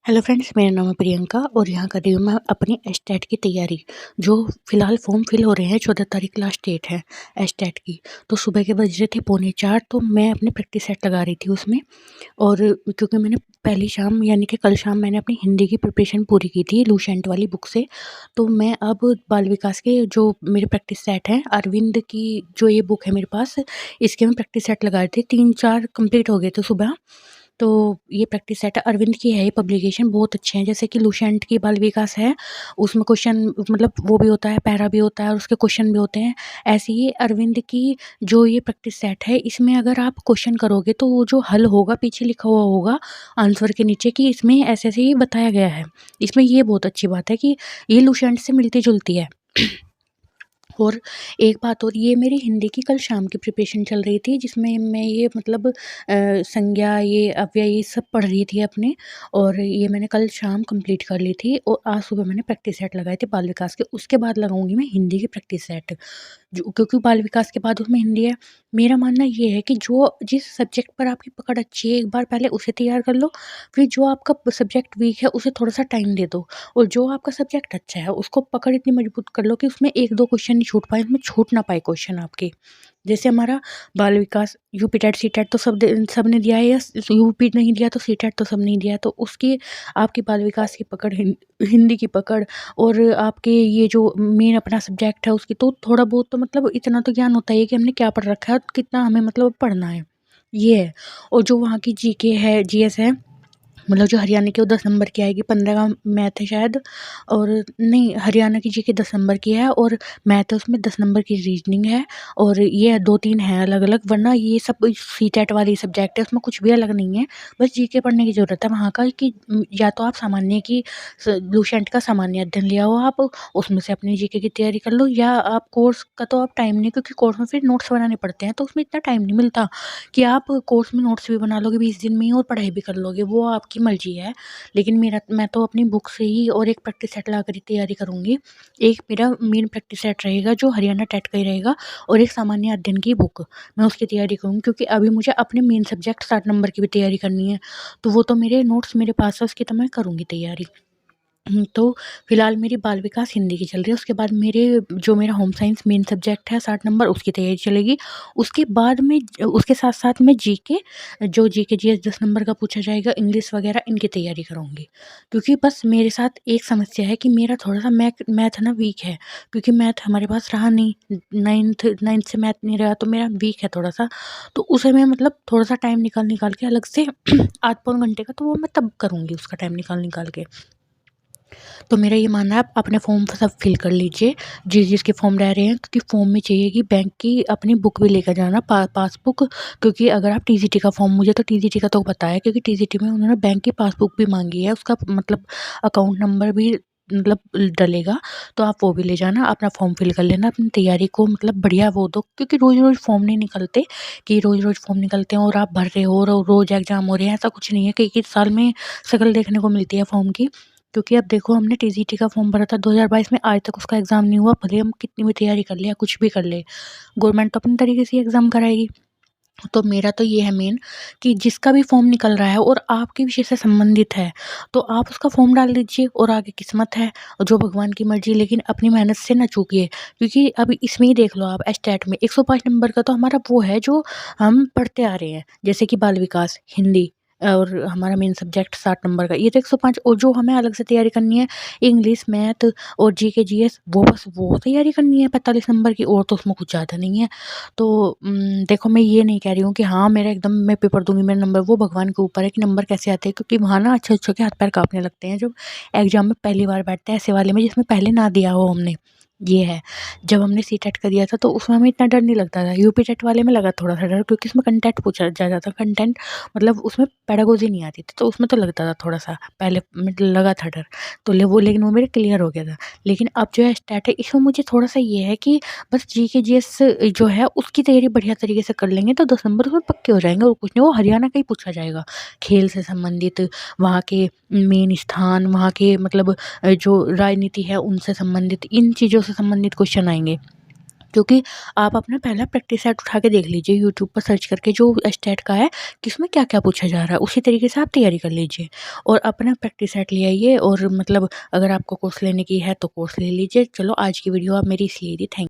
Hello friends, मेरा नाम है प्रियंका और यहाँ कर रही हूँ मैं अपनी एस्टेट की तैयारी। जो फ़िलहाल फॉर्म फिल हो रहे हैं, 14 तारीख लास्ट डेट है एस्टेट की। तो सुबह के बज रहे थे 3:45, तो मैं अपनी प्रैक्टिस सेट लगा रही थी उसमें। और क्योंकि मैंने पहली शाम यानी कि कल शाम मैंने अपनी हिंदी की प्रिपरेशन पूरी की थी लुसेंट वाली बुक से। तो मैं अब बाल विकास के जो मेरे प्रैक्टिस सेट हैं, अरविंद की जो ये बुक है मेरे पास, इसके मैं प्रैक्टिस सेट लगा रही थी। 3-4 कंप्लीट हो गए थे सुबह। तो ये प्रैक्टिस सेट अरविंद की है, ये पब्लिकेशन बहुत अच्छे हैं। जैसे कि लुसेंट की बाल विकास है, उसमें क्वेश्चन मतलब वो भी होता है, पैरा भी होता है और उसके क्वेश्चन भी होते हैं। ऐसे ही अरविंद की जो ये प्रैक्टिस सेट है, इसमें अगर आप क्वेश्चन करोगे तो वो जो हल होगा पीछे लिखा हुआ होगा आंसर के नीचे कि इसमें ऐसे-ऐसे ही बताया गया है। इसमें ये बहुत अच्छी बात है कि ये लुसेंट से मिलती-जुलती है। और एक बात और, ये मेरी हिंदी की कल शाम की प्रिपरेशन चल रही थी, जिसमें मैं ये मतलब संज्ञा, ये अव्यय, ये सब पढ़ रही थी अपने। और ये मैंने कल शाम कंप्लीट कर ली थी और आज सुबह मैंने प्रैक्टिस सेट लगाए थे बाल विकास के। उसके बाद लगाऊंगी मैं हिंदी की प्रैक्टिस सेट, जो क्योंकि बाल विकास के बाद उसमें हिंदी है। मेरा मानना ये है कि जो जिस सब्जेक्ट पर आपकी पकड़ अच्छी है, एक बार पहले उसे तैयार कर लो। फिर जो आपका सब्जेक्ट वीक है उसे थोड़ा सा टाइम दे दो। और जो आपका सब्जेक्ट अच्छा है उसको पकड़ इतनी मजबूत कर लो कि उसमें 1-2 क्वेश्चन नहीं छूट पाए, उसमें छूट ना पाए क्वेश्चन आपके। जैसे हमारा बाल विकास यूपी टेट सी टेट तो सबने दिया है, या यूपी नहीं दिया तो सी टेट तो सब नहीं दिया है। तो उसकी आपकी बाल विकास की पकड़, हिंदी की पकड़ और आपके ये जो मेन अपना सब्जेक्ट है उसकी, तो थोड़ा बहुत तो मतलब इतना तो ज्ञान होता ही है कि हमने क्या पढ़ रखा है और कितना हमें मतलब पढ़ना है, ये है। और जो वहाँ की जीके है, जीएस है, मतलब जो हरियाणा की वो 10 नंबर की आएगी, 15 का मैथ है शायद। और नहीं, हरियाणा की जीके 10 नंबर की है और मैथ है उसमें 10 नंबर की, रीजनिंग है। और ये 2-3 हैं अलग-अलग, वरना ये सब सीटेट वाली सब्जेक्ट है, उसमें कुछ भी अलग नहीं है। बस जीके पढ़ने की ज़रूरत है वहाँ का कि या तो आप सामान्य की लुसेंट का सामान्य अध्ययन ले आओ आप, उसमें से अपनी जीके की तैयारी कर लो। या आप कोर्स का तो आप टाइम नहीं, क्योंकि कोर्स में फिर नोट्स बनाने पड़ते हैं, तो उसमें इतना टाइम नहीं मिलता कि आप कोर्स में नोट्स भी बना लोगे 20 दिन में ही और पढ़ाई भी कर लोगे, वो आपकी मर्ज़ी है। लेकिन मैं तो अपनी बुक से ही और एक प्रैक्टिस सेट लाकर ही तैयारी करूँगी। एक मेरा मेन प्रैक्टिस सेट रहेगा जो हरियाणा टेट का ही रहेगा, और एक सामान्य अध्ययन की बुक, मैं उसकी तैयारी करूँगी, क्योंकि अभी मुझे अपने मेन सब्जेक्ट 60 नंबर की भी तैयारी करनी है। तो वो तो मेरे नोट्स मेरे पास है, उसकी तो मैं करूँगी तैयारी। तो फिलहाल मेरी बाल विकास हिंदी की चल रही है। उसके बाद जो मेरा होम साइंस मेन सब्जेक्ट है 60 नंबर, उसकी तैयारी चलेगी। उसके बाद में उसके साथ-साथ मैं जीके, जो जीके जीएस 10 नंबर का पूछा जाएगा, इंग्लिश वगैरह, इनकी तैयारी करूँगी। क्योंकि बस मेरे साथ एक समस्या है कि मेरा थोड़ा-सा मैथ ना वीक है, क्योंकि मैथ हमारे पास रहा नहीं। 9th से मैथ नहीं रहा, तो मेरा वीक है थोड़ा-सा। तो उसे मैं मतलब थोड़ा-सा टाइम निकाल के अलग से आध पौन घंटे का, तो वो मैं तब करूँगी उसका टाइम निकाल के। तो मेरा ये मानना है, आप अपने फॉर्म सब फिल कर लीजिए, जिसके फॉर्म रह रहे हैं, क्योंकि फॉर्म में चाहिए कि बैंक की अपनी बुक भी लेकर जाना, पासबुक। क्योंकि अगर आप टीजीटी का फॉर्म, मुझे तो टीजीटी का तो पता है, क्योंकि टीजीटी में उन्होंने बैंक की पासबुक भी मांगी है, उसका मतलब अकाउंट नंबर भी मतलब डलेगा। तो आप वो भी ले जाना, अपना फॉर्म फिल कर लेना, अपनी तैयारी को मतलब बढ़िया वो दो, क्योंकि रोज़ रोज़ फॉर्म नहीं निकलते, कि रोज़ रोज़ फॉर्म निकलते हैं और आप भर रहे हो और रोज़ एग्जाम हो रहे हैं, ऐसा कुछ नहीं है कि एक साल में शक्ल देखने को मिलती है फॉर्म की। क्योंकि अब देखो, हमने टीजीटी का फॉर्म भरा था 2022 में, आज तक उसका एग्ज़ाम नहीं हुआ, भले हम कितनी भी तैयारी कर ले या कुछ भी कर ले, गवर्नमेंट तो अपने तरीके से एग्ज़ाम कराएगी। तो मेरा तो ये है मेन, कि जिसका भी फॉर्म निकल रहा है और आपके विषय से संबंधित है, तो आप उसका फॉर्म डाल दीजिए, और आगे किस्मत है और जो भगवान की मर्ज़ी, लेकिन अपनी मेहनत से ना चूकिए। क्योंकि अभी इसमें ही देख लो आप, एस्टेट में 105 नंबर का तो हमारा वो है जो हम पढ़ते आ रहे हैं, जैसे कि बाल विकास, हिंदी, और हमारा मेन सब्जेक्ट 60 नंबर का, ये तो 105। और जो हमें अलग से तैयारी करनी है, इंग्लिश, मैथ और जीके जीएस, वो बस वो तैयारी करनी है 45 नंबर की, और तो उसमें कुछ ज़्यादा नहीं है। तो देखो, मैं ये नहीं कह रही हूँ कि हाँ मेरा एकदम मैं पेपर दूँगी, मेरा नंबर, वो भगवान के ऊपर है कि नंबर कैसे आते हैं, क्योंकि वहाँ ना अच्छे-अच्छों के हाथ-पैर काँपने लगते हैं जब एग्ज़ाम में पहली बार बैठते हैं, ऐसे वाले में जिसमें पहले ना दिया हो हमने, ये है। जब हमने सीटेट का दिया था तो उसमें हमें इतना डर नहीं लगता था, यूपी टेट वाले में लगा थोड़ा-सा डर, क्योंकि उसमें कंटेंट पूछा जाता था, कंटेंट मतलब उसमें पेडागोजी नहीं आती थी, तो उसमें तो लगता था थोड़ा-सा, पहले मतलब लगा था डर। तो लेकिन वो मेरे क्लियर हो गया था। लेकिन अब जो है स्टैट है, इसमें मुझे थोड़ा-सा ये है कि बस जीके जीएस जो है उसकी तैयारी बढ़िया तरीके से कर लेंगे तो 10 नंबर उसमें पक्के हो जाएँगे, और कुछ नहीं, वो हरियाणा का ही पूछा जाएगा। खेल से संबंधित, वहाँ के मेन स्थान, वहाँ के मतलब जो राजनीति है उनसे संबंधित, इन चीज़ों से संबंधित क्वेश्चन आएँगे। क्योंकि आप अपना पहला प्रैक्टिस सेट उठा के देख लीजिए यूट्यूब पर सर्च करके जो स्टेट का है कि उसमें क्या-क्या पूछा जा रहा है, उसी तरीके से आप तैयारी कर लीजिए और अपना प्रैक्टिस सेट ले आइए और मतलब अगर आपको कोर्स लेने की है तो कोर्स ले लीजिए। चलो आज की वीडियो आप मेरी इसलिए थी। थैंक